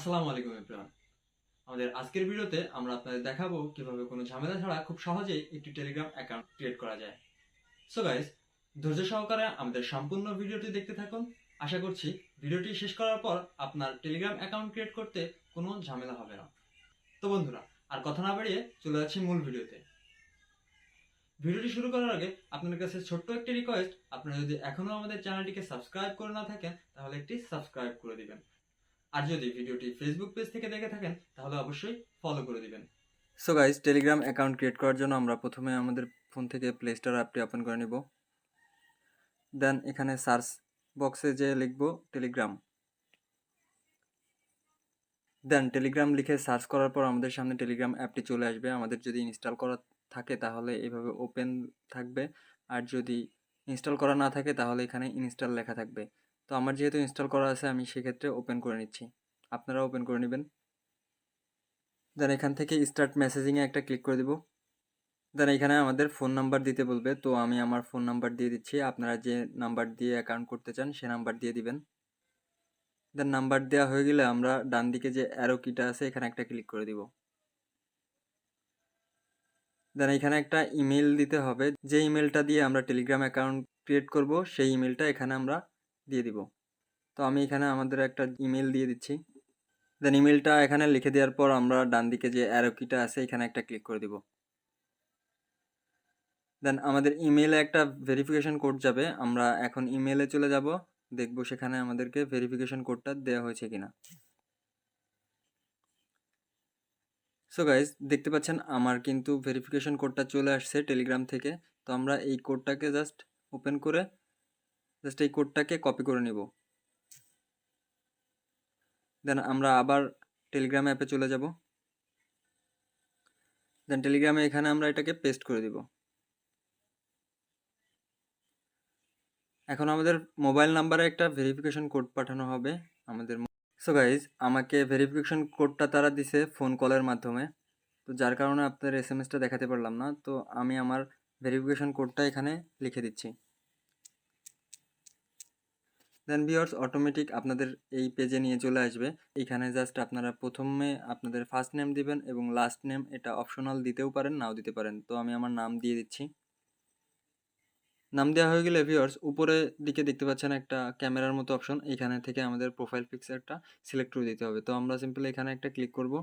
আসসালামু আলাইকুম এভরিওয়ান। আমাদের আজকের ভিডিওতে আমরা আপনাদের দেখাবো কিভাবে কোনো ঝামেলা ছাড়া খুব সহজেই একটি টেলিগ্রাম অ্যাকাউন্ট ক্রিয়েট করা যায়। সো গাইস, ধৈর্য সহকারে আমাদের সম্পূর্ণ ভিডিওটি দেখতে থাকুন। আশা করছি ভিডিওটি শেষ করার পর আপনার টেলিগ্রাম অ্যাকাউন্ট ক্রিয়েট করতে কোনো ঝামেলা হবে না। তো বন্ধুরা, আর কথা না বাড়িয়ে চলে যাচ্ছি মূল ভিডিওতে। ভিডিওটি শুরু করার আগে আপনাদের কাছে ছোট্ট একটি রিকোয়েস্ট, আপনারা যদি এখনো আমাদের চ্যানেলটিকে সাবস্ক্রাইব করে না থাকেন তাহলে একটি সাবস্ক্রাইব করে দিবেন। আর যদি ভিডিওটি ফেসবুক পেজ থেকে দেখে থাকেন তাহলে অবশ্যই ফলো করে দিবেন। So guys, Telegram account create করার জন্য আমরা প্রথমে আমাদের ফোন থেকে প্লে স্টোর অ্যাপটি ওপেন করে নিব। দেন এখানে সার্চ বক্সে যে লিখব টেলিগ্রাম, দেন টেলিগ্রাম লিখে সার্চ করার পর আমাদের সামনে টেলিগ্রাম অ্যাপটি চলে আসবে। আমাদের যদি ইনস্টল করা থাকে তাহলে এইভাবে ওপেন থাকবে, আর যদি ইনস্টল করা না থাকে তাহলে এখানে ইনস্টল লেখা থাকবে। তো আমার যেহেতু ইনস্টল করা আছে আমি সেক্ষেত্রে ওপেন করে নিচ্ছি, আপনারা ওপেন করে নেবেন। দেন এখান থেকে স্টার্ট মেসেজিংয়ে একটা ক্লিক করে দিব। দেন এখানে আমাদের ফোন নাম্বার দিতে বলবে, তো আমি আমার ফোন নাম্বার দিয়ে দিচ্ছি। আপনারা যে নাম্বার দিয়ে অ্যাকাউন্ট করতে চান সে নাম্বার দিয়ে দিবেন। দেন নাম্বার দেওয়া হয়ে গেলে আমরা ডান দিকে যে অ্যারো কিটা আছে এখানে একটা ক্লিক করে দিব। দেন এখানে একটা ইমেল দিতে হবে, যে ইমেলটা দিয়ে আমরা টেলিগ্রাম অ্যাকাউন্ট ক্রিয়েট করব সেই ইমেলটা এখানে আমরা দিয়ে দিব। তো আমি এখানে আমাদের একটা ইমেল দিয়ে দিচ্ছি। দেন ইমেলটা এখানে লিখে দেওয়ার পর আমরা ডান দিকে যে অ্যারো কিটা আছে এখানে একটা ক্লিক করে দিব। দেন আমাদের ইমেইলে একটা ভেরিফিকেশন কোড যাবে, আমরা এখন ইমেইলে চলে যাব, দেখব সেখানে আমাদেরকে ভেরিফিকেশন কোডটা দেওয়া হয়েছে কিনা। সো গাইজ, দেখতে পাচ্ছেন আমার কিন্তু ভেরিফিকেশন কোডটা চলে আসছে টেলিগ্রাম থেকে। তো আমরা এই কোডটাকে জাস্ট ওপেন করে জাস্ট এই কোডটাকে কপি করে নিব। দেন আমরা আবার টেলিগ্রাম অ্যাপে চলে যাব। দেন টেলিগ্রামে এখানে আমরা এটাকে পেস্ট করে দিব। এখন আমাদের মোবাইল নাম্বারে একটা ভেরিফিকেশন কোড পাঠানো হবে আমাদের। সো গাইজ, আমাকে ভেরিফিকেশন কোডটা তারা দিছে ফোন কলের মাধ্যমে, তো যার কারণে আপনার এসএমএসটা দেখাতে পারলাম না। তো আমি আমার ভেরিফিকেশন কোডটা এখানে লিখে দিচ্ছি। দেন ভিউয়ার্স, অটোমেটিক আপনাদের এই পেজে নিয়ে চলে আসবে। এখানে জাস্ট আপনারা প্রথমে আপনাদের ফার্স্ট নেম দিবেন এবং লাস্ট নেম এটা অপশনাল দিতেও পারেন, নাও দিতে পারেন। তো আমি আমার নাম দিয়ে দিচ্ছি। নাম দেওয়া হয়ে গেলে ভিউয়ার্স, উপরে দিকে দেখতে পাচ্ছেন একটা ক্যামেরার মতো অপশন, এখানে থেকে আমাদের প্রোফাইল পিকচারটা সিলেক্ট করে দিতে হবে। তো আমরা সিম্পলি এখানে একটা ক্লিক করব,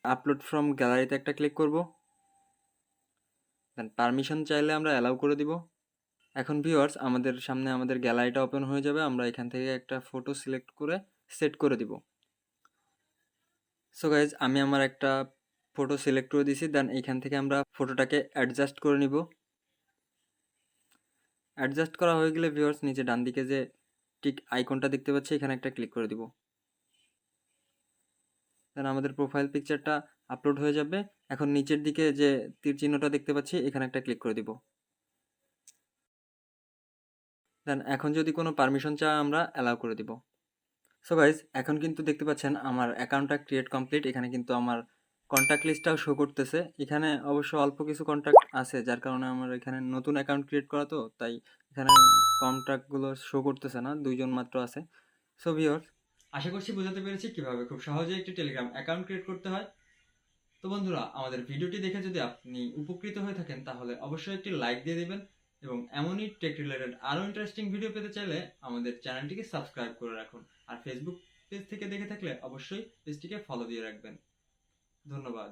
আপলোড ফ্রম গ্যালারিতে একটা ক্লিক করব। দেন পারমিশন চাইলে আমরা অ্যালাউ করে দিব। এখন ভিউয়ার্স, আমাদের সামনে আমাদের গ্যালারিটা ওপেন হয়ে যাবে। আমরা এখান থেকে একটা ফটো সিলেক্ট করে সেট করে দিব। সো গাইজ, আমি আমার একটা ফটো সিলেক্ট করে দিয়েছি। দেন এইখান থেকে আমরা ফটোটাকে অ্যাডজাস্ট করে নিব। অ্যাডজাস্ট করা হয়ে গেলে ভিউয়ার্স, নিচে ডান দিকে যে টিক আইকনটা দেখতে পাচ্ছি এখানে একটা ক্লিক করে দিব। দেন আমাদের প্রোফাইল পিকচারটা আপলোড হয়ে যাবে। এখন নিচের দিকে যে তীর চিহ্নটা দেখতে পাচ্ছি এখানে একটা ক্লিক করে দিব। দেন এখন যদি কোনো পারমিশন চাই আমরা অ্যালাউ করে দিব। সো গাইজ, এখন কিন্তু দেখতে পাচ্ছেন আমার অ্যাকাউন্টটা ক্রিয়েট কমপ্লিট। এখানে কিন্তু আমার কন্ট্যাক্ট লিস্টটাও শো করতেছে। এখানে অবশ্য অল্প কিছু কন্ট্যাক্ট আছে, যার কারণে আমার এখানে নতুন অ্যাকাউন্ট ক্রিয়েট করা, তো তাই এখানে কন্ট্যাক্টগুলো শো করতেছে না, 2 জন মাত্র আছে। সো ভিউয়ার্স, আশা করছি বোঝাতে পেরেছি কিভাবে খুব সহজে একটি টেলিগ্রাম অ্যাকাউন্ট ক্রিয়েট করতে হয়। তো বন্ধুরা, আমাদের ভিডিওটি দেখে যদি আপনি উপকৃত হয়ে থাকেন তাহলে অবশ্যই একটি লাইক দিয়ে দিবেন, এবং এমনই টেক রিলেটেড আরও ইন্টারেস্টিং ভিডিও পেতে চাইলে আমাদের চ্যানেলটিকে সাবস্ক্রাইব করে রাখুন। আর ফেসবুক পেজ থেকে দেখে থাকলে অবশ্যই পেজটিকে ফলো দিয়ে রাখবেন। ধন্যবাদ।